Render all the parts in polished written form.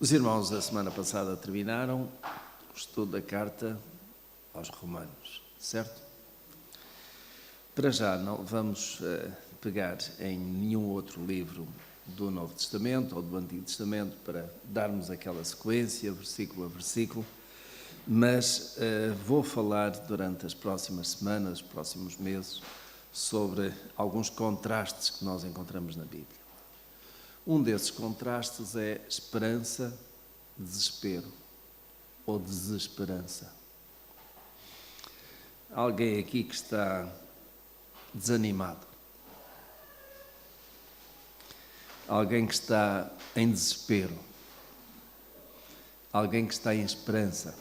Os irmãos da semana passada terminaram o estudo da carta aos Romanos, certo? Para já não vamos pegar em nenhum outro livro do Novo Testamento ou do Antigo Testamento para darmos aquela sequência, versículo a versículo, mas vou falar durante as próximas semanas, próximos meses, sobre alguns contrastes que nós encontramos na Bíblia. Um desses contrastes é esperança, desespero ou desesperança. Alguém aqui que está desanimado? Alguém que está em desespero? Alguém que está em esperança?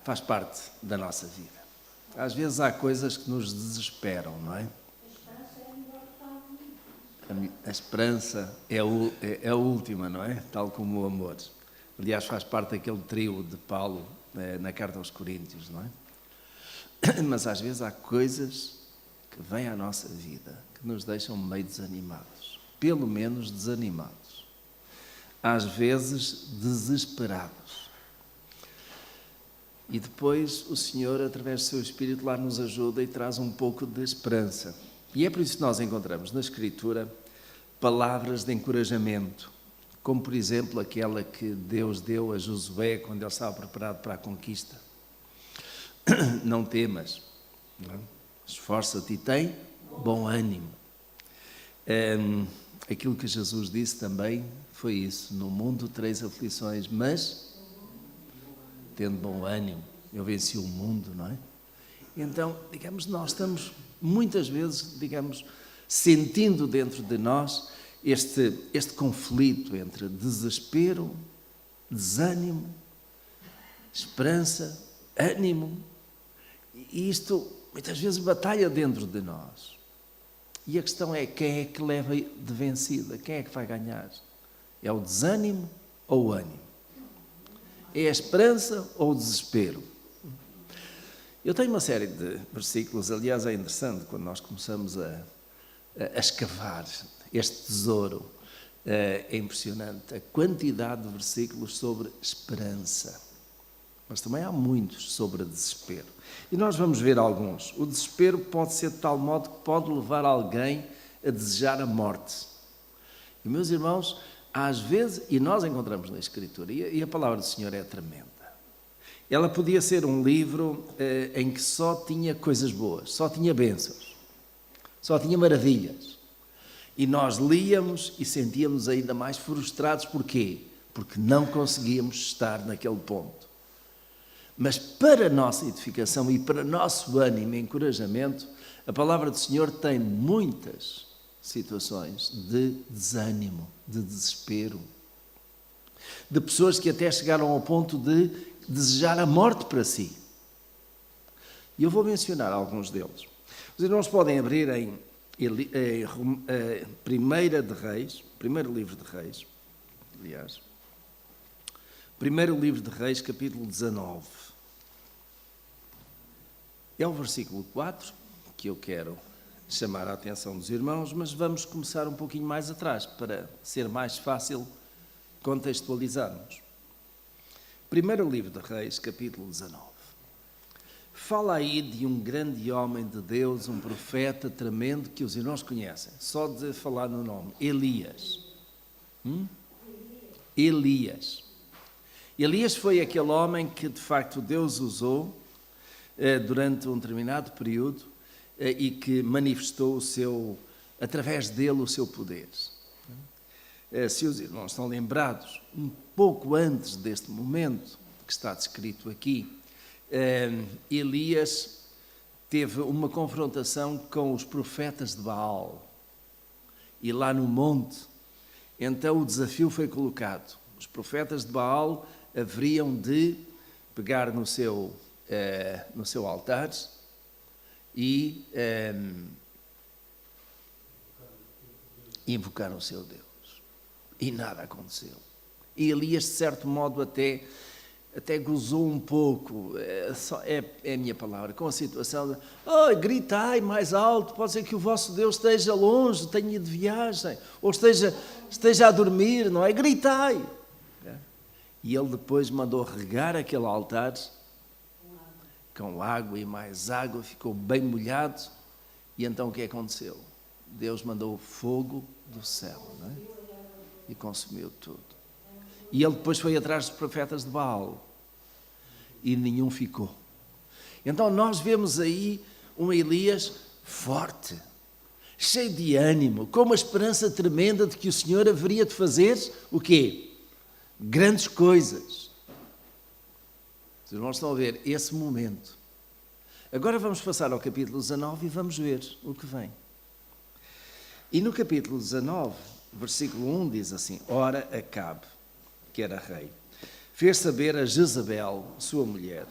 Faz parte da nossa vida. Às vezes há coisas que nos desesperam, não é? A esperança é a última, não é? Tal como o amor. Aliás, faz parte daquele trio de Paulo na carta aos Coríntios, não é? Mas às vezes há coisas que vêm à nossa vida que nos deixam meio desanimados. Pelo menos desanimados. Às vezes desesperados. E depois o Senhor, através do seu Espírito, lá nos ajuda e traz um pouco de esperança. E é por isso que nós encontramos na Escritura palavras de encorajamento, como por exemplo aquela que Deus deu a Josué quando ele estava preparado para a conquista. Não temas, não? Esforça-te e tem bom ânimo. Aquilo que Jesus disse também foi isso: no mundo tereis aflições, mas tendo bom ânimo, eu venci o mundo, não é? Então, digamos, nós estamos muitas vezes, digamos, sentindo dentro de nós este conflito entre desespero, desânimo, esperança, ânimo. E isto muitas vezes batalha dentro de nós. E a questão é: quem é que leva de vencida? Quem é que vai ganhar? É o desânimo ou o ânimo? É a esperança ou o desespero? Eu tenho uma série de versículos, aliás é interessante quando nós começamos a escavar este tesouro, é impressionante a quantidade de versículos sobre esperança, mas também há muitos sobre desespero. E nós vamos ver alguns. O desespero pode ser de tal modo que pode levar alguém a desejar a morte. E meus irmãos, às vezes, e nós encontramos na Escritura, e a palavra do Senhor é tremenda. Ela podia ser um livro em que só tinha coisas boas, só tinha bênçãos, só tinha maravilhas. E nós líamos e sentíamos ainda mais frustrados. Porquê? Porque não conseguíamos estar naquele ponto. Mas para a nossa edificação e para o nosso ânimo e encorajamento, a palavra do Senhor tem muitas situações de desânimo, de desespero, de pessoas que até chegaram ao ponto de desejar a morte para si. E eu vou mencionar alguns deles. Os irmãos podem abrir em primeiro livro de Reis, aliás, primeiro livro de Reis, capítulo 19. É o versículo 4 que eu quero chamar a atenção dos irmãos, mas vamos começar um pouquinho mais atrás para ser mais fácil contextualizarmos. Primeiro livro de Reis, capítulo 19. Fala aí de um grande homem de Deus, um profeta tremendo que os irmãos conhecem, só de falar no nome, Elias. Elias. Elias foi aquele homem que de facto Deus usou durante um determinado período e que manifestou através dele o seu poder. Se os irmãos estão lembrados, um pouco antes deste momento que está descrito aqui, Elias teve uma confrontação com os profetas de Baal. E lá no monte, então o desafio foi colocado. Os profetas de Baal haveriam de pegar no seu altar e invocar o seu Deus. E nada aconteceu. E Elias, de certo modo, até até gozou um pouco, é a minha palavra, com a situação de, gritai mais alto, pode ser que o vosso Deus esteja longe, tenha ido de viagem, ou esteja a dormir, não é? Gritai! E ele depois mandou regar aquele altar com água e mais água, ficou bem molhado, e então o que aconteceu? Deus mandou o fogo do céu, não é? E consumiu tudo. E ele depois foi atrás dos profetas de Baal. E nenhum ficou. Então nós vemos aí um Elias forte, cheio de ânimo, com uma esperança tremenda de que o Senhor haveria de fazer o quê? Grandes coisas. Vocês não estão a ver esse momento. Agora vamos passar ao capítulo 19 e vamos ver o que vem. E no capítulo 19, versículo 1 diz assim: Ora, Acabe, que era rei, fez saber a Jezabel, sua mulher,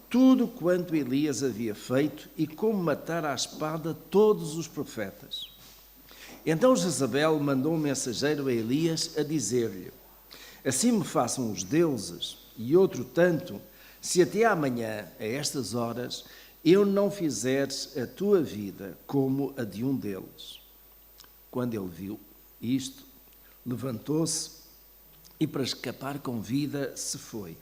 tudo quanto Elias havia feito e como matar à espada todos os profetas. Então Jezabel mandou um mensageiro a Elias a dizer-lhe: Assim me façam os deuses e outro tanto, se até amanhã, a estas horas, eu não fizeres a tua vida como a de um deles. Quando ele viu isto, levantou-se e, para escapar com vida, se foi.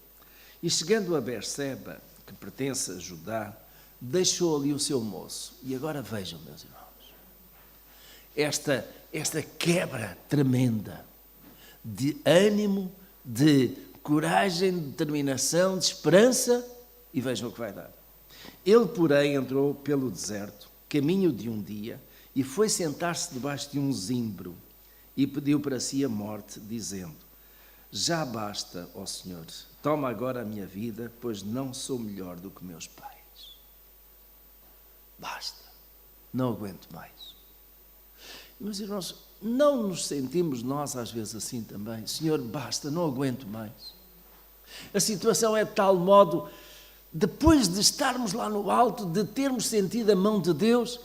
E chegando a Berseba, que pertence a Judá, deixou ali o seu moço. E agora vejam, meus irmãos, esta quebra tremenda de ânimo, de coragem, de determinação, de esperança, e vejam o que vai dar. Ele, porém, entrou pelo deserto, caminho de um dia, e foi sentar-se debaixo de um zimbro, e pediu para si a morte, dizendo: Já basta, ó Senhor, toma agora a minha vida, pois não sou melhor do que meus pais. Basta, não aguento mais. Meus irmãos, não nos sentimos nós às vezes assim também? Senhor, basta, não aguento mais. A situação é de tal modo, depois de estarmos lá no alto, de termos sentido a mão de Deus,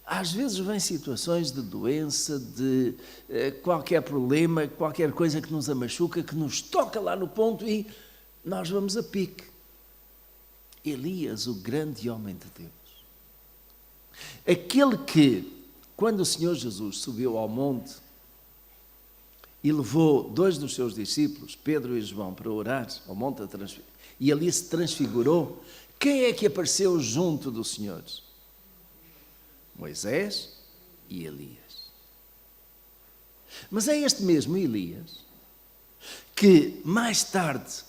às vezes vêm situações de doença, de qualquer problema, qualquer coisa que nos amachuca, que nos toca lá no ponto e nós vamos a pique. Elias, o grande homem de Deus. Aquele que, quando o Senhor Jesus subiu ao monte e levou 2 dos seus discípulos, Pedro e João, para orar ao monte da transfiguração, e ali se transfigurou, quem é que apareceu junto do Senhor? Moisés e Elias. Mas é este mesmo Elias que mais tarde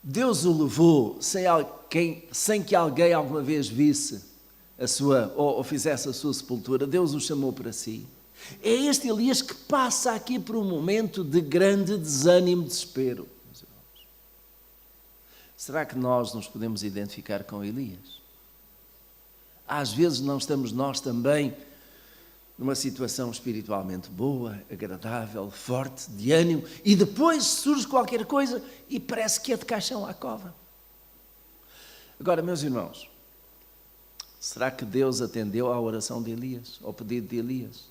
Deus o levou sem que alguém alguma vez visse a sua, ou fizesse a sua sepultura. Deus o chamou para si. É este Elias que passa aqui por um momento de grande desânimo, desespero. Será que nós nos podemos identificar com Elias? Às vezes não estamos nós também numa situação espiritualmente boa, agradável, forte, de ânimo, e depois surge qualquer coisa e parece que é de caixão à cova. Agora, meus irmãos, será que Deus atendeu à oração de Elias, ao pedido de Elias?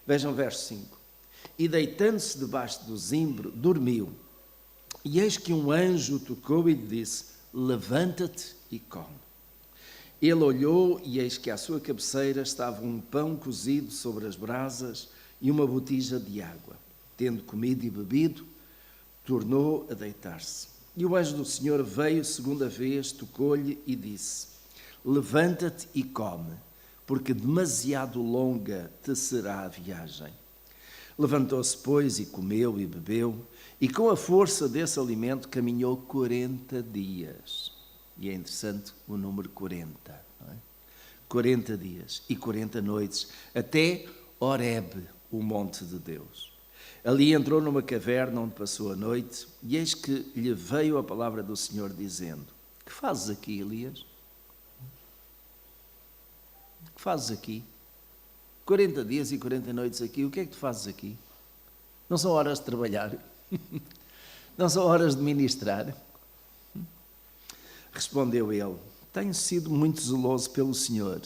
Vejam o verso 5. E deitando-se debaixo do zimbro, dormiu. E eis que um anjo tocou e lhe disse: Levanta-te e come. Ele olhou e eis que à sua cabeceira estava um pão cozido sobre as brasas e uma botija de água. Tendo comido e bebido, tornou a deitar-se. E o anjo do Senhor veio segunda vez, tocou-lhe e disse: Levanta-te e come, porque demasiado longa te será a viagem. Levantou-se, pois, e comeu e bebeu, e com a força desse alimento caminhou 40 dias. E é interessante o número 40, não é? 40 dias e 40 noites, até Horebe, o monte de Deus. Ali entrou numa caverna onde passou a noite, e eis que lhe veio a palavra do Senhor, dizendo: Que fazes aqui, Elias? Que fazes aqui? 40 dias e 40 noites aqui, o que é que tu fazes aqui? Não são horas de trabalhar? Não são horas de ministrar? Respondeu ele: Tenho sido muito zeloso pelo Senhor.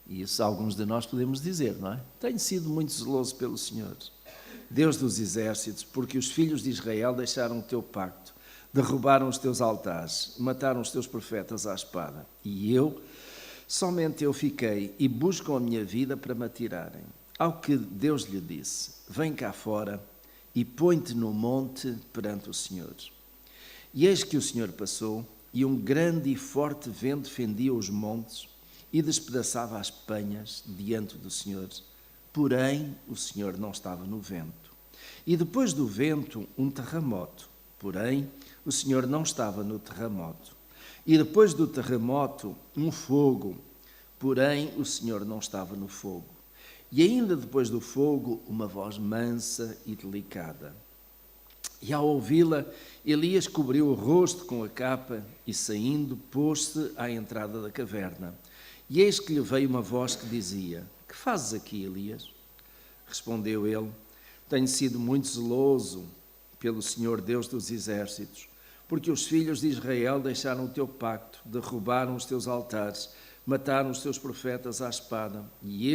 E isso alguns de nós podemos dizer, não é? Tenho sido muito zeloso pelo Senhor. Deus dos exércitos, porque os filhos de Israel deixaram o teu pacto, derrubaram os teus altares, mataram os teus profetas à espada. E somente eu fiquei, e buscam a minha vida para me atirarem. Ao que Deus lhe disse: vem cá fora e põe-te no monte perante o Senhor. E eis que o Senhor passou, e um grande e forte vento fendia os montes e despedaçava as penhas diante do Senhor. Porém, o Senhor não estava no vento. E depois do vento, um terremoto. Porém, o Senhor não estava no terremoto. E depois do terremoto, um fogo. Porém, o Senhor não estava no fogo. E ainda depois do fogo, uma voz mansa e delicada. E ao ouvi-la, Elias cobriu o rosto com a capa e, saindo, pôs-se à entrada da caverna. E eis que lhe veio uma voz que dizia: que fazes aqui, Elias? Respondeu ele: tenho sido muito zeloso pelo Senhor Deus dos exércitos, porque os filhos de Israel deixaram o teu pacto, derrubaram os teus altares, mataram os teus profetas à espada, e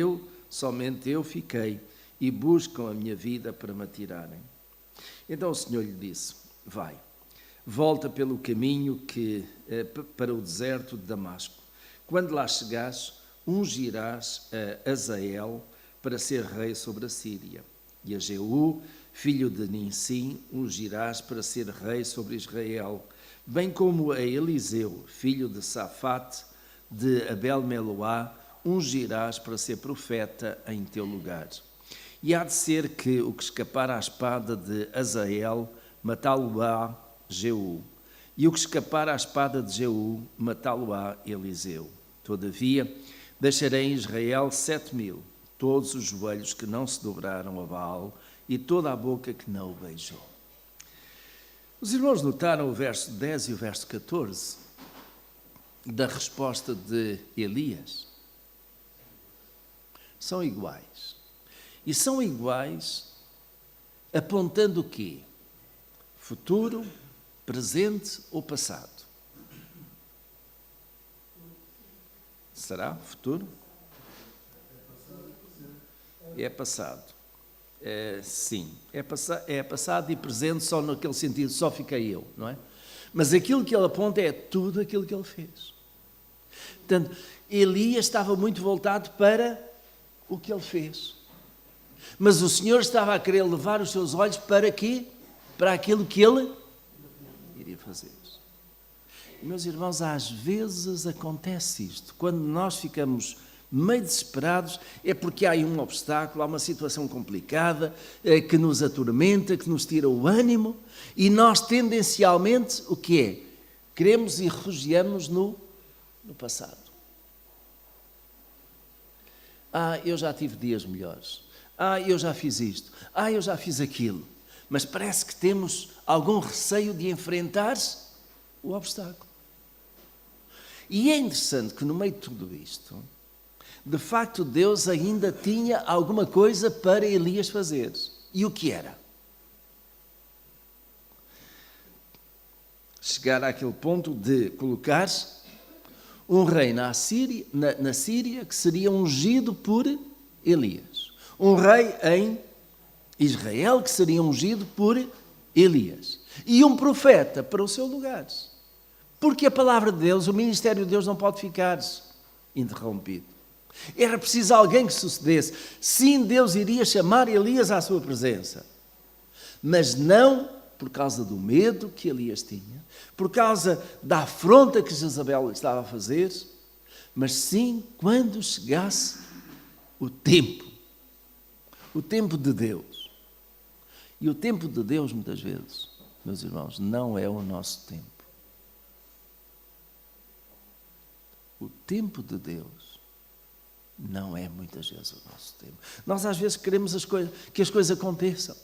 somente eu fiquei, e buscam a minha vida para me atirarem. Então o Senhor lhe disse: vai, volta pelo caminho para o deserto de Damasco. Quando lá chegares, ungirás a Azael para ser rei sobre a Síria. E a Jeú, filho de Ninsim, ungirás para ser rei sobre Israel, bem como a Eliseu, filho de Safate, de Abel-Meloá, ungirás para ser profeta em teu lugar. E há de ser que o que escapar à espada de Azael, matá-lo-á Jeú. E o que escapar à espada de Jeú, matá-lo-á Eliseu. Todavia, deixarei em Israel 7.000, todos os joelhos que não se dobraram a Baal e toda a boca que não o beijou. Os irmãos notaram o verso 10 e o verso 14 da resposta de Elias? São iguais. E são iguais apontando o quê? Futuro, presente ou passado? Será futuro? É passado. Sim, é passado e presente só naquele sentido, só fiquei eu, não é? Mas aquilo que ele aponta é tudo aquilo que ele fez. Portanto, Elias estava muito voltado para o que ele fez. Mas o Senhor estava a querer levar os seus olhos para quê? Para aquilo que ele iria fazer. E, meus irmãos, às vezes acontece isto. Quando nós ficamos meio desesperados, é porque há aí um obstáculo, há uma situação complicada, que nos atormenta, que nos tira o ânimo, e nós tendencialmente, o que é? Queremos e refugiamos no passado. Eu já tive dias melhores. Eu já fiz isto. Eu já fiz aquilo. Mas parece que temos algum receio de enfrentar o obstáculo. E é interessante que no meio de tudo isto, de facto Deus ainda tinha alguma coisa para Elias fazer. E o que era? Chegar àquele ponto de colocar um rei na Síria que seria ungido por Elias. Um rei em Israel que seria ungido por Elias. E um profeta para o seu lugar. Porque a palavra de Deus, o ministério de Deus não pode ficar interrompido. Era preciso alguém que sucedesse. Sim, Deus iria chamar Elias à sua presença. Mas não por causa do medo que Elias tinha, por causa da afronta que Jezabel estava a fazer, mas sim quando chegasse o tempo de Deus. E o tempo de Deus, muitas vezes, meus irmãos, não é o nosso tempo. O tempo de Deus não é muitas vezes o nosso tempo. Nós às vezes queremos que as coisas aconteçam,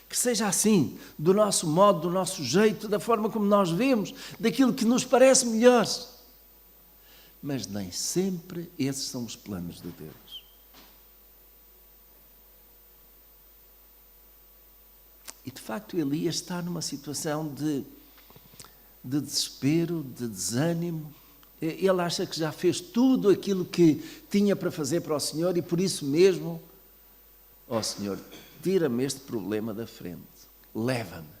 que seja assim, do nosso modo, do nosso jeito, da forma como nós vemos, daquilo que nos parece melhor. Mas nem sempre esses são os planos de Deus. E de facto Elias está numa situação de desespero, de desânimo. Ele acha que já fez tudo aquilo que tinha para fazer para o Senhor e por isso mesmo, Senhor, tira-me este problema da frente, leva-me.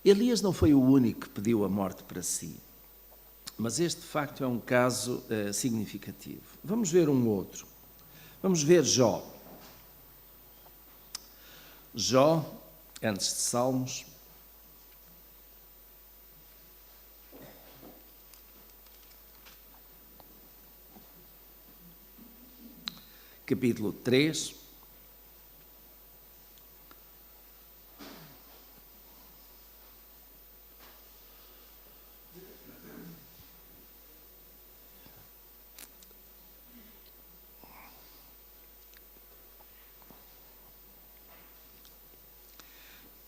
Elias não foi o único que pediu a morte para si, mas este de facto é um caso significativo. Vamos ver um outro. Vamos ver Jó. Jó, antes de Salmos, capítulo 3.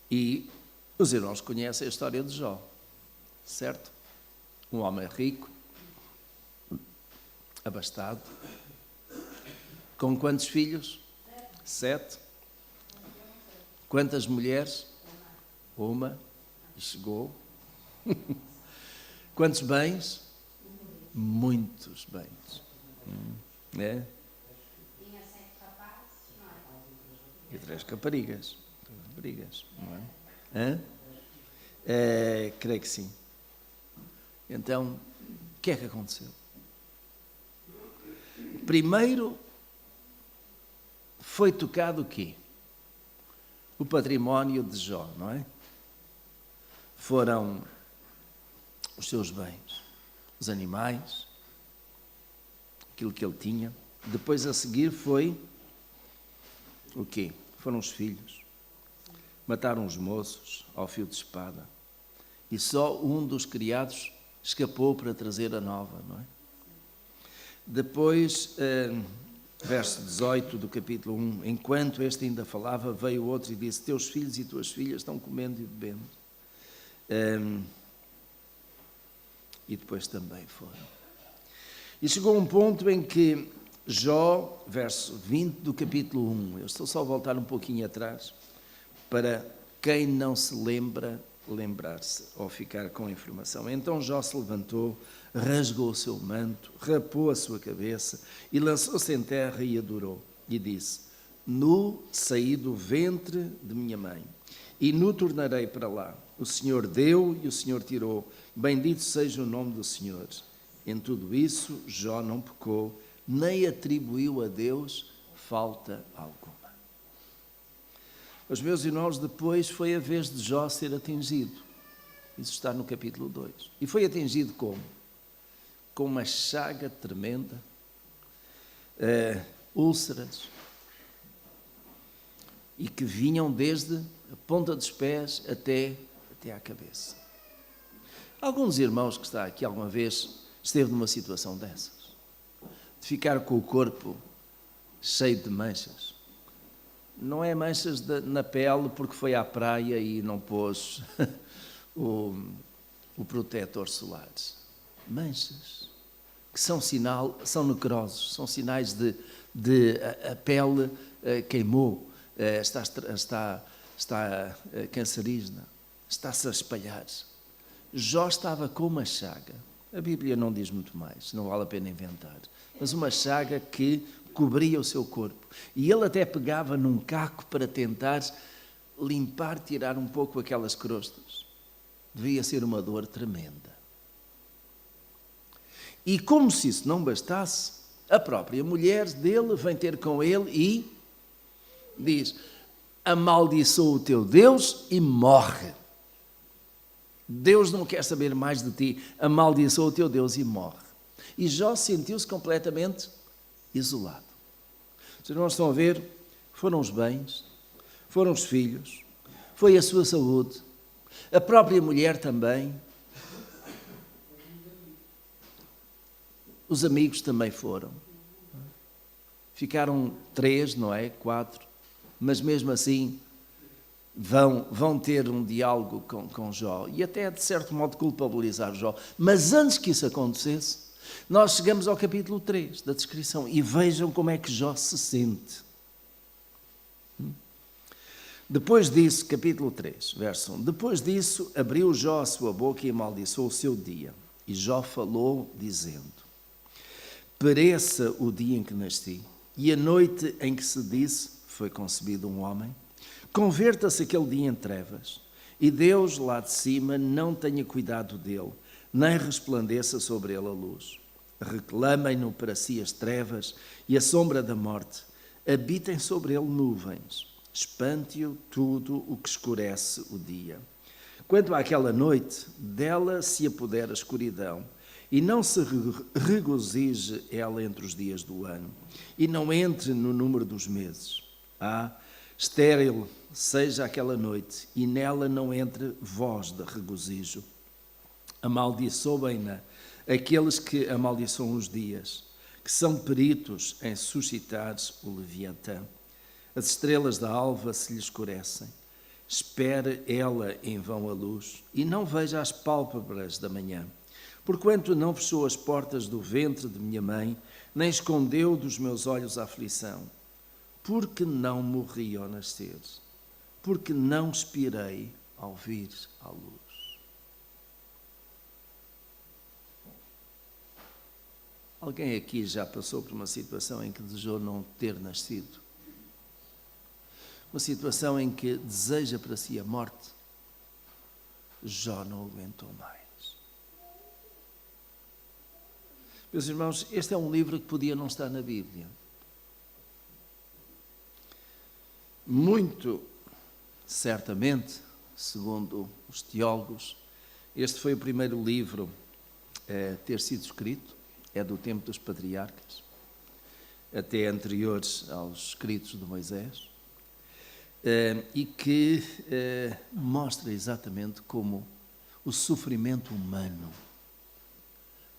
E os irmãos conhecem a história de Jó, certo? Um homem rico, abastado, com quantos filhos? 7. Quantas mulheres? 1. E chegou. Quantos bens? Muitos bens. É? Tinha 7 rapazes, não é? E 3 raparigas. Não é? Creio que sim. Então, o que é que aconteceu? Primeiro, foi tocado o quê? O património de Jó, não é? Foram os seus bens, os animais, aquilo que ele tinha. Depois, a seguir, foi o quê? Foram os filhos. Mataram os moços ao fio de espada. E só um dos criados escapou para trazer a nova, não é? Depois, verso 18 do capítulo 1, enquanto este ainda falava, veio outro e disse, teus filhos e tuas filhas estão comendo e bebendo. E depois também foram. E chegou um ponto em que Jó, verso 20 do capítulo 1, eu estou só a voltar um pouquinho atrás, para quem não se lembra, lembrar-se ou ficar com a informação. Então Jó se levantou, rasgou o seu manto, rapou a sua cabeça e lançou-se em terra e adorou. E disse, nu saí do ventre de minha mãe e nu tornarei para lá. O Senhor deu e o Senhor tirou. Bendito seja o nome do Senhor. Em tudo isso, Jó não pecou, nem atribuiu a Deus falta alguma. Os meus irmãos, depois foi a vez de Jó ser atingido. Isso está no capítulo 2. E foi atingido como? Com uma chaga tremenda, úlceras, e que vinham desde a ponta dos pés até à cabeça. Alguns irmãos que está aqui alguma vez esteve numa situação dessas, de ficar com o corpo cheio de manchas. Não é manchas na pele porque foi à praia e não pôs o protetor solar. Manchas que são necroses, são sinais de a pele queimou, está cancerígena, está-se a espalhar. Jó estava com uma chaga, a Bíblia não diz muito mais, não vale a pena inventar, mas uma chaga que cobria o seu corpo. E ele até pegava num caco para tentar limpar, tirar um pouco aquelas crostas. Devia ser uma dor tremenda. E como se isso não bastasse, a própria mulher dele vem ter com ele e diz, amaldiçoa o teu Deus e morre. Deus não quer saber mais de ti, amaldiçoa o teu Deus e morre. E Jó sentiu-se completamente isolado. Os irmãos estão a ver, foram os bens, foram os filhos, foi a sua saúde, a própria mulher também, os amigos também foram. Ficaram 3, não é? 4, mas mesmo assim vão ter um diálogo com Jó e até de certo modo culpabilizar Jó. Mas antes que isso acontecesse, nós chegamos ao capítulo 3 da descrição e vejam como é que Jó se sente. Depois disso, capítulo 3, verso 1. Depois disso, abriu Jó a sua boca e amaldiçoou o seu dia. E Jó falou, dizendo, pereça o dia em que nasci E a noite em que se disse, foi concebido um homem, converta-se aquele dia em trevas, e Deus lá de cima não tenha cuidado dele, nem resplandeça sobre ele a luz. Reclamem-no para si as trevas e a sombra da morte, habitem sobre ele nuvens, espante-o tudo o que escurece o dia. Quanto àquela noite, dela se apodera a escuridão, e não se regozije ela entre os dias do ano, e não entre no número dos meses. Estéril seja aquela noite, e nela não entre voz de regozijo. Amaldiçoem-na aqueles que amaldiçoam os dias, que são peritos em suscitar o Leviatã. As estrelas da alva se lhe escurecem. Espere ela em vão a luz, e não veja as pálpebras da manhã. Porquanto não fechou as portas do ventre de minha mãe, nem escondeu dos meus olhos a aflição. Porque não morri ao nascer, porque não expirei ao vir à luz. Alguém aqui já passou por uma situação em que desejou não ter nascido? Uma situação em que deseja para si a morte? Jó não aguentou mais. Meus irmãos, este é um livro que podia não estar na Bíblia. Muito certamente, segundo os teólogos, este foi o primeiro livro a ter sido escrito, é do tempo dos patriarcas, até anteriores aos escritos de Moisés, e que mostra exatamente como o sofrimento humano,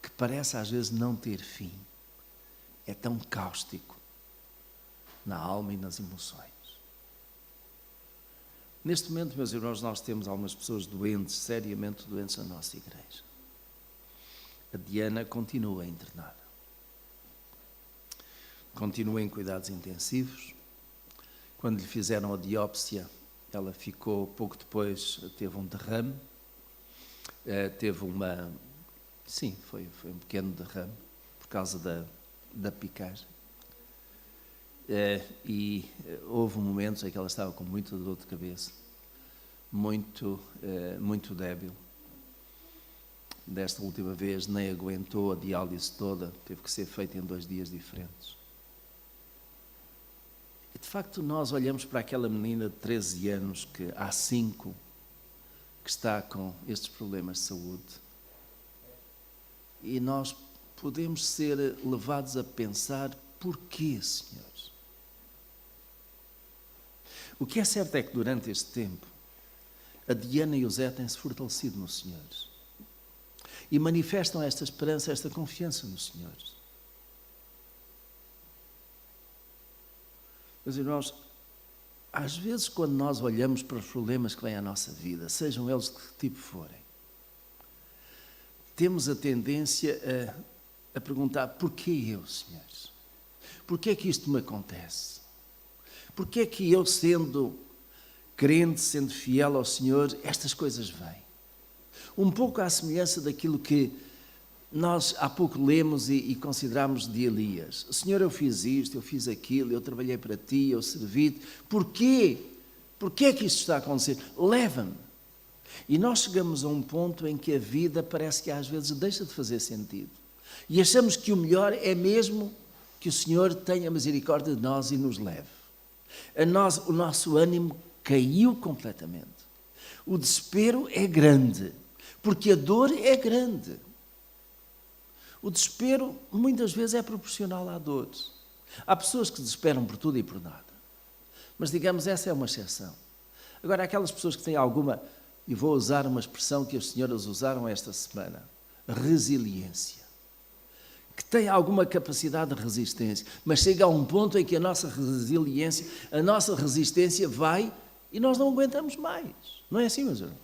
que parece às vezes não ter fim, é tão cáustico na alma e nas emoções. Neste momento, meus irmãos, nós temos algumas pessoas doentes, seriamente doentes na nossa igreja. A Diana continua internada. Continua em cuidados intensivos. Quando lhe fizeram a biópsia, ela ficou, pouco depois, teve um derrame. Teve uma... Sim, foi um pequeno derrame, por causa da picagem. E houve momentos em que ela estava com muita dor de cabeça, muito débil. Desta última vez nem aguentou a diálise toda, teve que ser feita em 2 dias diferentes. E de facto nós olhamos para aquela menina de 13 anos, que há 5, que está com estes problemas de saúde, e nós podemos ser levados a pensar: porquê, Senhor? O que é certo é que durante este tempo, a Diana e o Zé têm-se fortalecido no Senhor e manifestam esta esperança, esta confiança no Senhor. Meus irmãos, às vezes quando nós olhamos para os problemas que vêm à nossa vida, sejam eles de que tipo forem, temos a tendência a perguntar: porquê eu, Senhor? Porquê é que isto me acontece? Porquê é que eu, sendo crente, sendo fiel ao Senhor, estas coisas vêm? Um pouco à semelhança daquilo que nós há pouco lemos e consideramos de Elias. Senhor, eu fiz isto, eu fiz aquilo, eu trabalhei para ti, eu servi-te. Porquê? Porquê é que isto está a acontecer? Leva-me. E nós chegamos a um ponto em que a vida parece que às vezes deixa de fazer sentido. E achamos que o melhor é mesmo que o Senhor tenha misericórdia de nós e nos leve. O nosso ânimo caiu completamente. O desespero é grande, porque a dor é grande. O desespero muitas vezes é proporcional à dor. Há pessoas que desesperam por tudo e por nada. Mas digamos, essa é uma exceção. Agora, aquelas pessoas que têm alguma, e vou usar uma expressão que as senhoras usaram esta semana, resiliência, que têm alguma capacidade de resistência, mas chega a um ponto em que a nossa resiliência, a nossa resistência vai e nós não aguentamos mais. Não é assim, meus irmãos?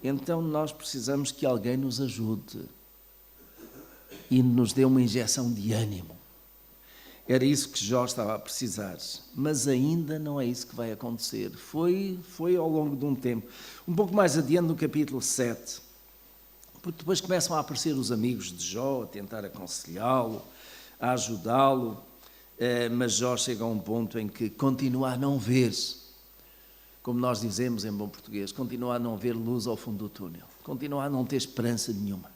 Então nós precisamos que alguém nos ajude e nos dê uma injeção de ânimo. Era isso que Jó estava a precisar, mas ainda não é isso que vai acontecer. Foi ao longo de um tempo. Um pouco mais adiante, no capítulo 7, Porque depois começam a aparecer os amigos de Jó, a tentar aconselhá-lo, a ajudá-lo, mas Jó chega a um ponto em que continua a não ver, como nós dizemos em bom português, continua a não ver luz ao fundo do túnel, continua a não ter esperança nenhuma.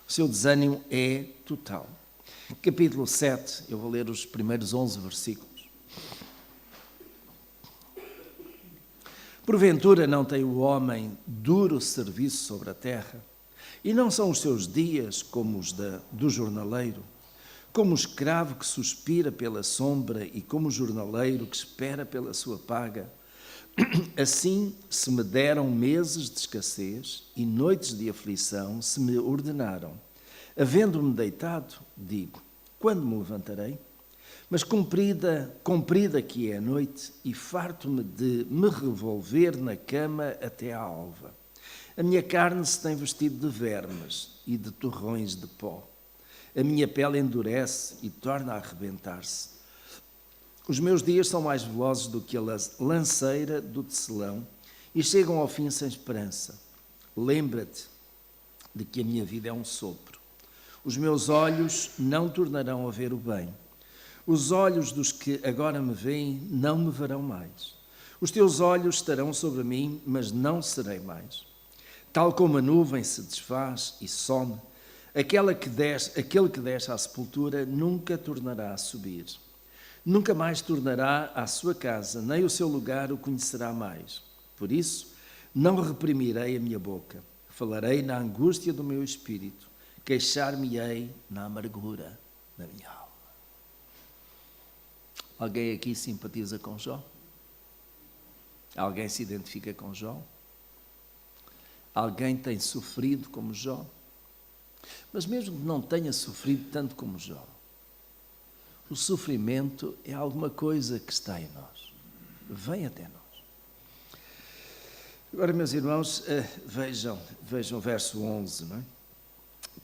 O seu desânimo é total. Capítulo 7, eu vou ler os primeiros 11 versículos. Porventura não tem o homem duro serviço sobre a terra, e não são os seus dias como os do jornaleiro, como o escravo que suspira pela sombra e como o jornaleiro que espera pela sua paga. Assim, se me deram meses de escassez e noites de aflição, se me ordenaram. Havendo-me deitado, digo, quando me levantarei? Mas comprida que é a noite, e farto-me de me revolver na cama até à alva. A minha carne se tem vestido de vermes e de torrões de pó. A minha pele endurece e torna a arrebentar-se. Os meus dias são mais velozes do que a lanceira do tecelão e chegam ao fim sem esperança. Lembra-te de que a minha vida é um sopro. Os meus olhos não tornarão a ver o bem. Os olhos dos que agora me veem não me verão mais. Os teus olhos estarão sobre mim, mas não serei mais. Tal como a nuvem se desfaz e some, aquele que desce à sepultura nunca tornará a subir. Nunca mais tornará à sua casa, nem o seu lugar o conhecerá mais. Por isso, não reprimirei a minha boca. Falarei na angústia do meu espírito. Queixar-me-ei na amargura da minha alma. Alguém aqui simpatiza com Jó? Alguém se identifica com Jó? Alguém tem sofrido como Jó? Mas mesmo que não tenha sofrido tanto como Jó, o sofrimento é alguma coisa que está em nós. Vem até nós. Agora, meus irmãos, vejam o verso 11, não é?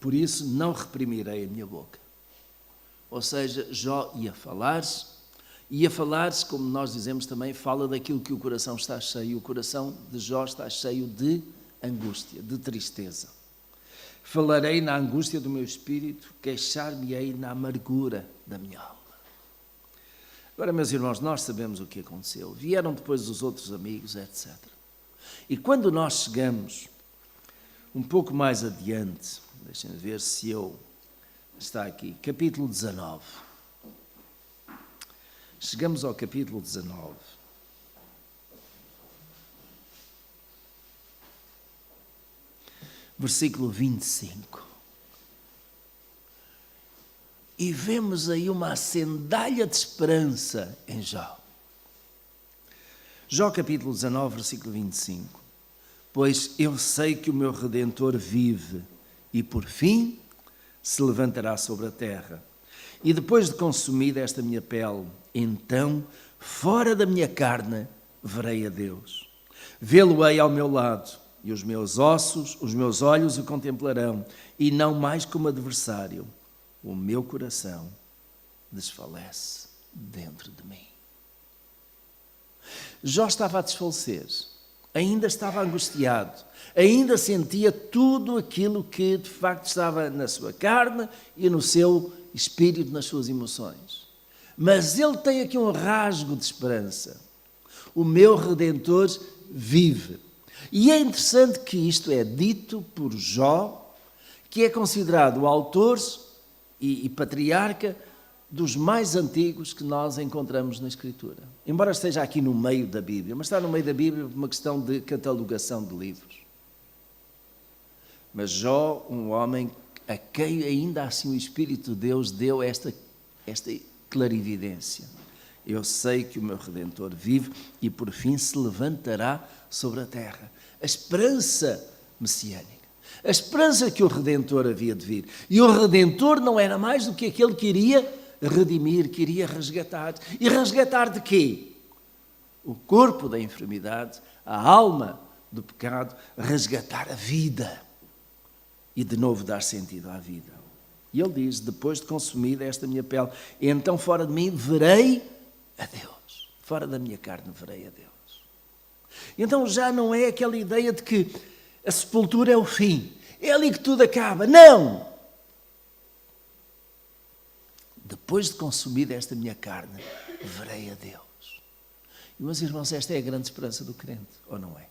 Por isso não reprimirei a minha boca. Ou seja, Jó ia falar-se, como nós dizemos também, fala daquilo que o coração está cheio. O coração de Jó está cheio de angústia, de tristeza. Falarei na angústia do meu espírito, queixar-me-ei na amargura da minha alma. Agora, meus irmãos, nós sabemos o que aconteceu. Vieram depois os outros amigos, etc. E quando nós chegamos um pouco mais adiante, deixem-me ver se está aqui, capítulo 19. Chegamos ao capítulo 19. Versículo 25. E vemos aí uma sandália de esperança em Jó. Jó capítulo 19, versículo 25. Pois eu sei que o meu Redentor vive e por fim se levantará sobre a terra. E depois de consumida esta minha pele, então, fora da minha carne, verei a Deus. Vê-lo-ei ao meu lado, e os meus ossos, os meus olhos o contemplarão, e não mais como adversário. O meu coração desfalece dentro de mim. Jó estava a desfalecer, ainda estava angustiado, ainda sentia tudo aquilo que de facto estava na sua carne e no seu espírito, nas suas emoções. Mas ele tem aqui um rasgo de esperança. O meu Redentor vive. E é interessante que isto é dito por Jó, que é considerado o autor e patriarca dos mais antigos que nós encontramos na Escritura. Embora esteja aqui no meio da Bíblia, mas está no meio da Bíblia por uma questão de catalogação de livros. Mas Jó, um homem a quem ainda assim o Espírito de Deus deu esta clarividência. Eu sei que o meu Redentor vive e por fim se levantará sobre a terra. A esperança messiânica. A esperança que o Redentor havia de vir. E o Redentor não era mais do que aquele que iria redimir, que iria resgatar. E resgatar de quê? O corpo da enfermidade, a alma do pecado, resgatar a vida. E de novo dar sentido à vida. E ele diz, depois de consumida esta minha pele, então fora de mim verei a Deus. Fora da minha carne verei a Deus. Então já não é aquela ideia de que a sepultura é o fim. é ali que tudo acaba. Não! Depois de consumida esta minha carne, verei a Deus. E, meus irmãos, esta é a grande esperança do crente, ou não é?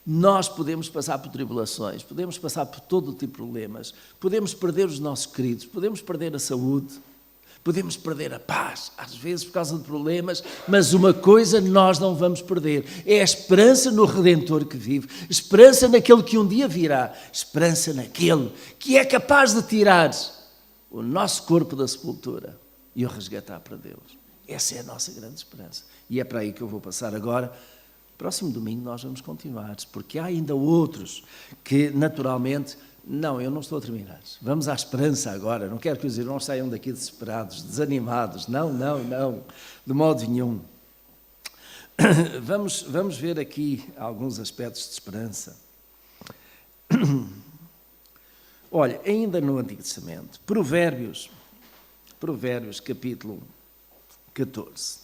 Nós podemos passar por tribulações, podemos passar por todo tipo de problemas, podemos perder os nossos queridos, podemos perder a saúde, podemos perder a paz, às vezes por causa de problemas, mas uma coisa nós não vamos perder, é a esperança no Redentor que vive, esperança naquele que um dia virá, esperança naquele que é capaz de tirar o nosso corpo da sepultura e o resgatar para Deus. Essa é a nossa grande esperança. E é para aí que eu vou passar agora. Próximo domingo nós vamos continuar, porque há ainda outros que naturalmente... Não, eu não estou a terminar. Vamos à esperança agora. Não quero que os irmãos saiam daqui desesperados, desanimados. Não, de modo nenhum. Vamos ver aqui alguns aspectos de esperança. Olha, ainda no Antigo Testamento, Provérbios capítulo 14.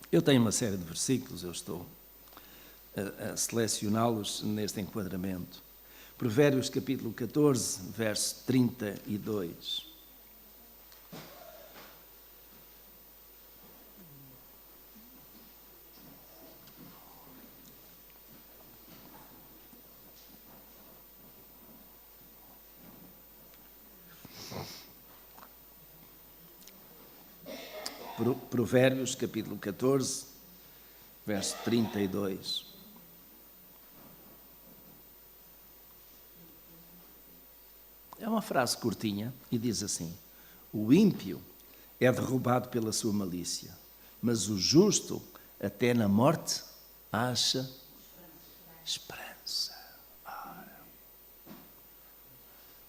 Eu tenho uma série de versículos, eu estou a selecioná-los neste enquadramento. Provérbios capítulo 14, verso 32. Provérbios capítulo 14, verso 32. É uma frase curtinha e diz assim: o ímpio é derrubado pela sua malícia, mas o justo até na morte acha esperança.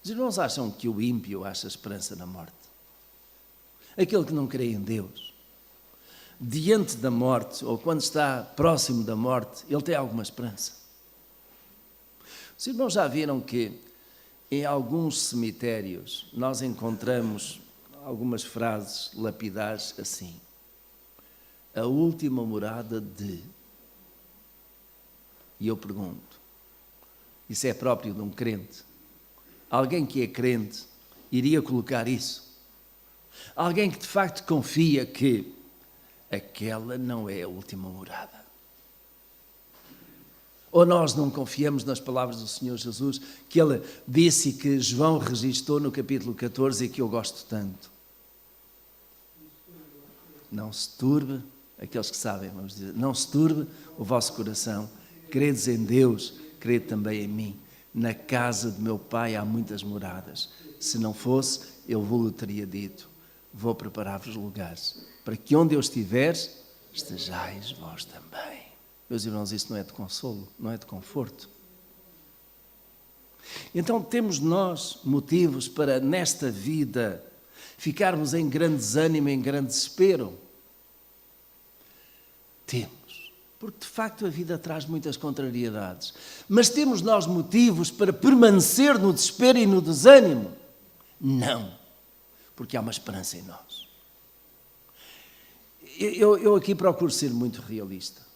Os irmãos acham que o ímpio acha esperança na morte? Aquele que não crê em Deus, diante da morte, ou quando está próximo da morte, ele tem alguma esperança? Os irmãos já viram que em alguns cemitérios nós encontramos algumas frases lapidares assim: a última morada de... E eu pergunto, isso é próprio de um crente? Alguém que é crente iria colocar isso? Alguém que de facto confia que aquela não é a última morada? Ou nós não confiamos nas palavras do Senhor Jesus, que Ele disse e que João registou no capítulo 14 e que eu gosto tanto? Não se turbe, aqueles que sabem, vamos dizer, não se turbe o vosso coração, credes em Deus, crede também em mim. Na casa de meu Pai há muitas moradas. Se não fosse, eu vos teria dito: vou preparar-vos lugares, para que onde eu estiver, estejais vós também. Meus irmãos, isso não é de consolo, não é de conforto. Então temos nós motivos para, nesta vida, ficarmos em grande desânimo, em grande desespero? Temos, porque de facto a vida traz muitas contrariedades. Mas temos nós motivos para permanecer no desespero e no desânimo? Não, porque há uma esperança em nós. Eu aqui procuro ser muito realista.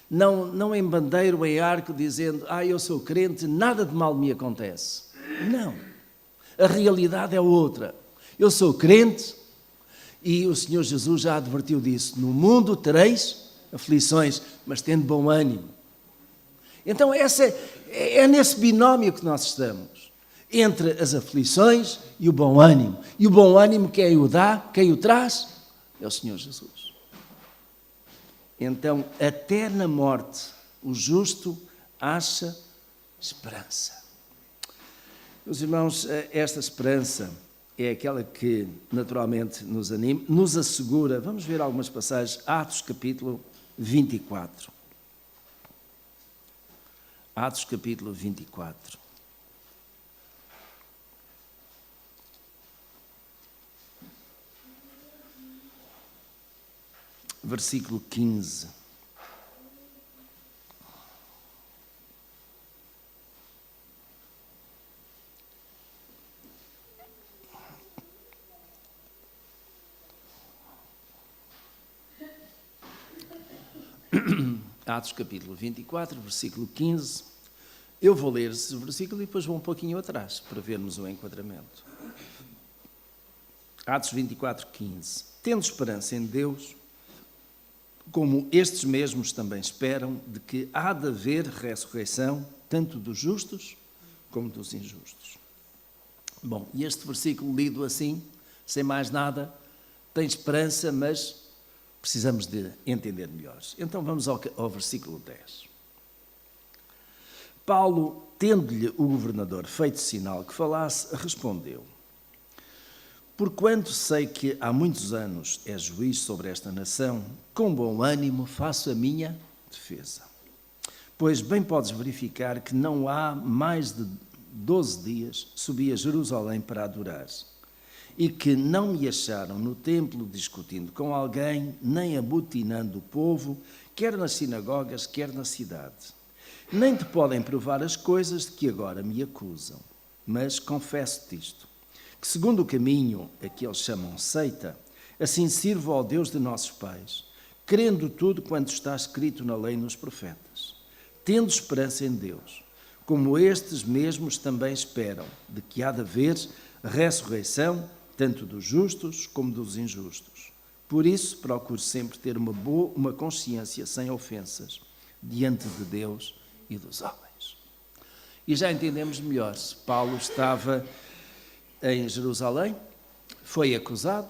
Não embandeiro em arco dizendo: eu sou crente, nada de mal me acontece. Não, a realidade é outra. Eu sou crente e o Senhor Jesus já advertiu disso: no mundo tereis aflições, mas tendo bom ânimo. Então é nesse binómio que nós estamos, entre as aflições e o bom ânimo. E o bom ânimo quem o dá, quem o traz, é o Senhor Jesus. Então, até na morte, o justo acha esperança. Meus irmãos, esta esperança é aquela que naturalmente nos anima, nos assegura. Vamos ver algumas passagens. Atos capítulo 24. Atos capítulo 24. Versículo 15. Atos capítulo 24, versículo 15. Eu vou ler esse versículo e depois vou um pouquinho atrás, para vermos o enquadramento. Atos 24, 15. Tendo esperança em Deus, como estes mesmos também esperam, de que há de haver ressurreição, tanto dos justos como dos injustos. Bom, e este versículo lido assim, sem mais nada, tem esperança, mas precisamos de entender melhor. Então vamos ao versículo 10. Paulo, tendo-lhe o governador feito sinal que falasse, respondeu: porquanto sei que há muitos anos és juiz sobre esta nação, com bom ânimo faço a minha defesa. Pois bem podes verificar que não há mais de 12 dias subi a Jerusalém para adorar, e que não me acharam no templo discutindo com alguém, nem abutinando o povo, quer nas sinagogas, quer na cidade. Nem te podem provar as coisas de que agora me acusam, mas confesso-te isto, que segundo o caminho a que eles chamam seita, assim sirvo ao Deus de nossos pais, crendo tudo quanto está escrito na lei e nos profetas, tendo esperança em Deus, como estes mesmos também esperam, de que há de haver ressurreição, tanto dos justos como dos injustos. Por isso, procuro sempre ter uma consciência sem ofensas, diante de Deus e dos homens. E já entendemos melhor. Paulo estava em Jerusalém, foi acusado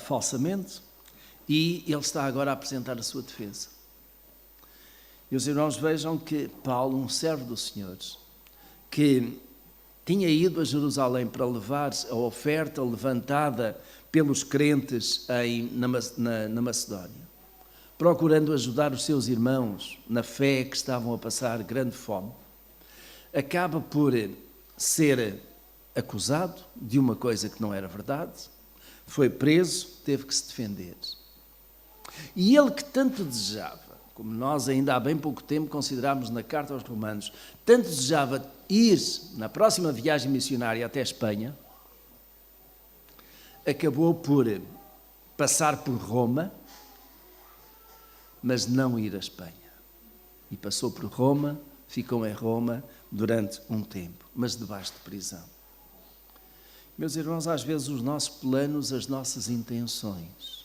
falsamente, e ele está agora a apresentar a sua defesa. E os irmãos vejam que Paulo, um servo do Senhor, que tinha ido a Jerusalém para levar a oferta levantada pelos crentes na Macedónia, procurando ajudar os seus irmãos na fé que estavam a passar grande fome, acaba por ser acusado de uma coisa que não era verdade, foi preso, teve que se defender. E ele que tanto desejava, como nós ainda há bem pouco tempo considerámos na Carta aos Romanos, tanto desejava ir na próxima viagem missionária até Espanha, acabou por passar por Roma, mas não ir a Espanha. E passou por Roma, ficou em Roma durante um tempo, mas debaixo de prisão. Meus irmãos, às vezes os nossos planos, as nossas intenções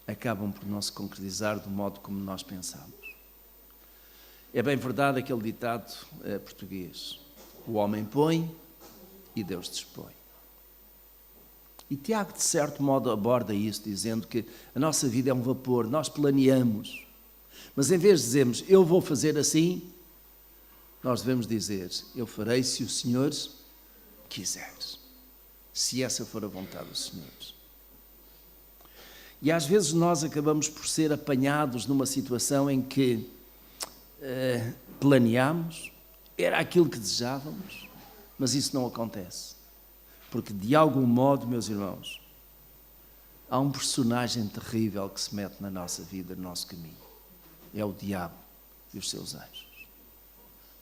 acabam por não se concretizar do modo como nós pensamos. É bem verdade aquele ditado português: o homem põe e Deus dispõe. E Tiago, de certo modo, aborda isso, dizendo que a nossa vida é um vapor, nós planeamos, mas em vez de dizermos, eu vou fazer assim, nós devemos dizer, eu farei se o Senhor quiser, se essa for a vontade do Senhor. E às vezes nós acabamos por ser apanhados numa situação em que planeamos, era aquilo que desejávamos, mas isso não acontece. Porque de algum modo, meus irmãos, há um personagem terrível que se mete na nossa vida, no nosso caminho. É o diabo e os seus anjos.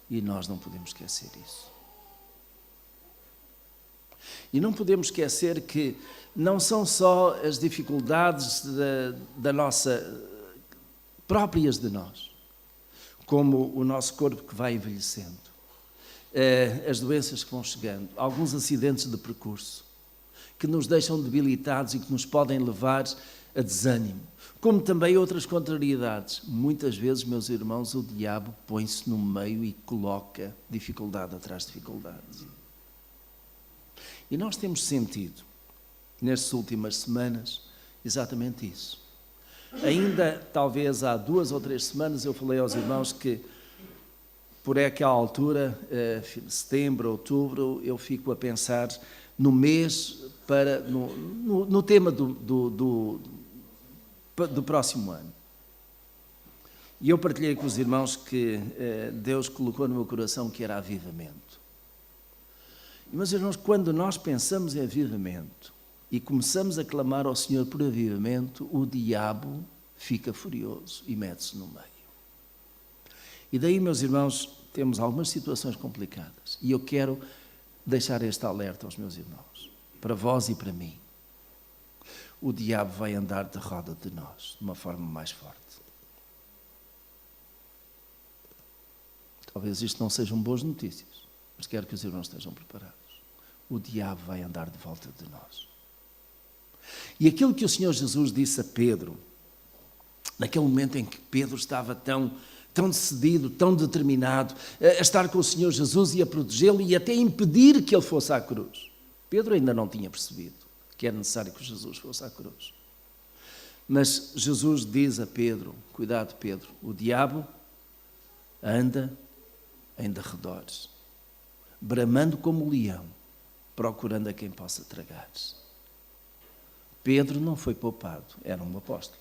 E nós não podemos esquecer isso. E não podemos esquecer que não são só as dificuldades da nossa, próprias de nós, como o nosso corpo que vai envelhecendo, as doenças que vão chegando, alguns acidentes de percurso, que nos deixam debilitados e que nos podem levar a desânimo, como também outras contrariedades. Muitas vezes, meus irmãos, o diabo põe-se no meio e coloca dificuldade atrás de dificuldades. E nós temos sentido, nestas últimas semanas, exatamente isso. Ainda, talvez há 2 ou 3 semanas, eu falei aos irmãos que, por aquela altura, setembro, outubro, eu fico a pensar no mês, no tema do próximo ano. E eu partilhei com os irmãos que Deus colocou no meu coração que era avivamento. E, meus irmãos, quando nós pensamos em avivamento e começamos a clamar ao Senhor por avivamento, o diabo fica furioso e mete-se no meio. E daí, meus irmãos, temos algumas situações complicadas. E eu quero deixar este alerta aos meus irmãos, para vós e para mim. O diabo vai andar de roda de nós, de uma forma mais forte. Talvez isto não sejam boas notícias, mas quero que os irmãos estejam preparados. O diabo vai andar de volta de nós. E aquilo que o Senhor Jesus disse a Pedro, naquele momento em que Pedro estava tão decidido, tão determinado a estar com o Senhor Jesus e a protegê-lo e até impedir que ele fosse à cruz. Pedro ainda não tinha percebido que era necessário que Jesus fosse à cruz. Mas Jesus diz a Pedro, cuidado Pedro, o diabo anda em derredores, bramando como um leão, procurando a quem possa tragar. Pedro não foi poupado, era um apóstolo.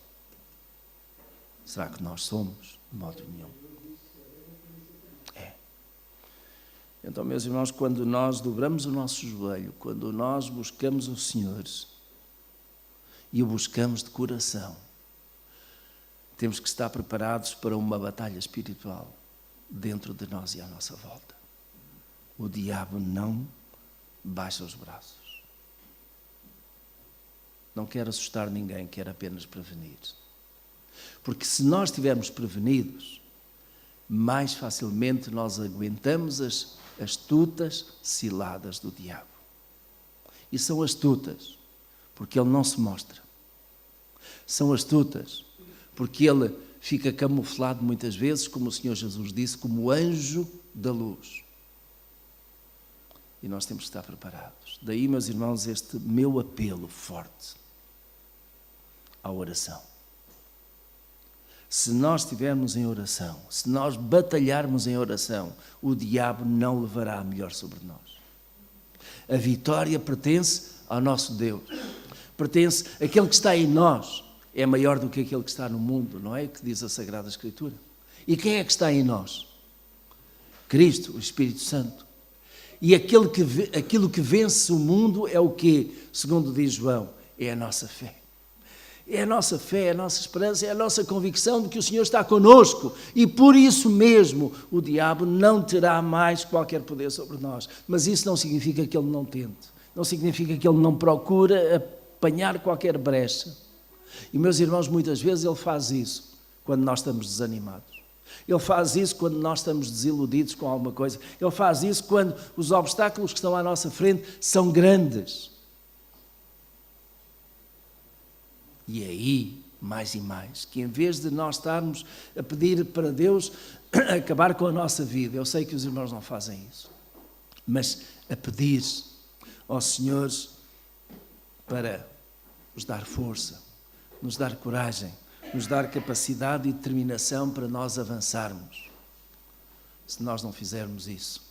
Será que nós somos? De modo nenhum. É. Então, meus irmãos, quando nós dobramos o nosso joelho, quando nós buscamos o Senhor e o buscamos de coração, temos que estar preparados para uma batalha espiritual dentro de nós e à nossa volta. O diabo não baixa os braços. Não quer assustar ninguém, quer apenas prevenir. Porque se nós estivermos prevenidos, mais facilmente nós aguentamos as astutas ciladas do diabo. E são astutas porque ele não se mostra. São astutas porque ele fica camuflado muitas vezes, como o Senhor Jesus disse, como anjo da luz. E nós temos que estar preparados. Daí, meus irmãos, este meu apelo forte à oração. Se nós estivermos em oração, se nós batalharmos em oração, o diabo não levará a melhor sobre nós. A vitória pertence ao nosso Deus. Pertence àquele que está em nós. É maior do que aquele que está no mundo, não é o que diz a Sagrada Escritura? E quem é que está em nós? Cristo, o Espírito Santo. E aquilo que vence o mundo é o quê? Segundo diz João, é a nossa fé. É a nossa fé, é a nossa esperança, é a nossa convicção de que o Senhor está conosco. E por isso mesmo o diabo não terá mais qualquer poder sobre nós. Mas isso não significa que ele não tente. Não significa que ele não procure apanhar qualquer brecha. E, meus irmãos, muitas vezes ele faz isso quando nós estamos desanimados. Ele faz isso quando nós estamos desiludidos com alguma coisa. Ele faz isso quando os obstáculos que estão à nossa frente são grandes. E aí, mais e mais, que em vez de nós estarmos a pedir para Deus acabar com a nossa vida, eu sei que os irmãos não fazem isso, mas a pedir ao Senhor para nos dar força, nos dar coragem, nos dar capacidade e determinação para nós avançarmos. Se nós não fizermos isso,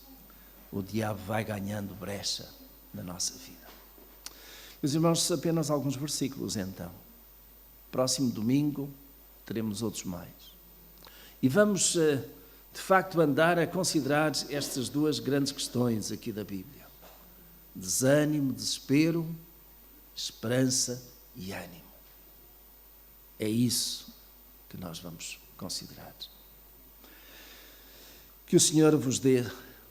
o diabo vai ganhando brecha na nossa vida. Meus irmãos, apenas alguns versículos então. Próximo domingo teremos outros mais. E vamos, de facto, andar a considerar estas duas grandes questões aqui da Bíblia. Desânimo, desespero, esperança e ânimo. É isso que nós vamos considerar. Que o Senhor vos dê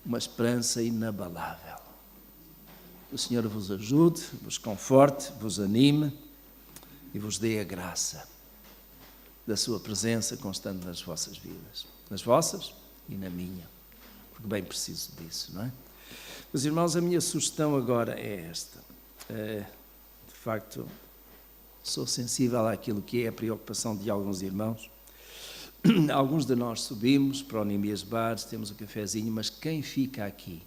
uma esperança inabalável. Que o Senhor vos ajude, vos conforte, vos anime e vos dê a graça da sua presença constante nas vossas vidas. Nas vossas e na minha. Porque bem preciso disso, não é? Meus irmãos, a minha sugestão agora é esta. De facto, sou sensível àquilo que é a preocupação de alguns irmãos. Alguns de nós subimos para o Neemias Bares, temos o cafezinho, mas quem fica aqui,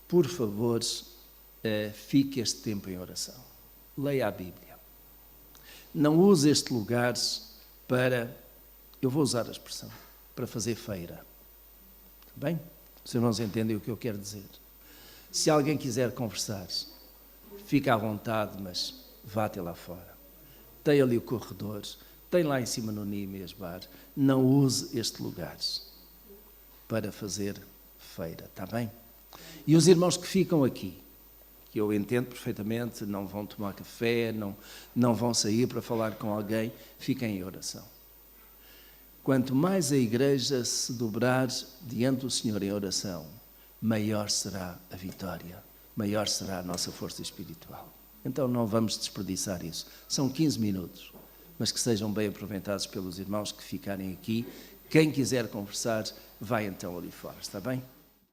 por favor, fique este tempo em oração. Leia a Bíblia. Não use este lugar para, eu vou usar a expressão, para fazer feira. Bem? Os irmãos entendem o que eu quero dizer. Se alguém quiser conversar, fica à vontade, mas vá até lá fora. Tem ali o corredor, tem lá em cima no Neemias Bar. Não use este lugar para fazer feira, está bem? E os irmãos que ficam aqui, que eu entendo perfeitamente, não vão tomar café, não vão sair para falar com alguém, fiquem em oração. Quanto mais a igreja se dobrar diante do Senhor em oração, maior será a vitória, maior será a nossa força espiritual. Então não vamos desperdiçar isso. São 15 minutos, mas que sejam bem aproveitados pelos irmãos que ficarem aqui, Quem quiser conversar, vai então ali fora, está bem?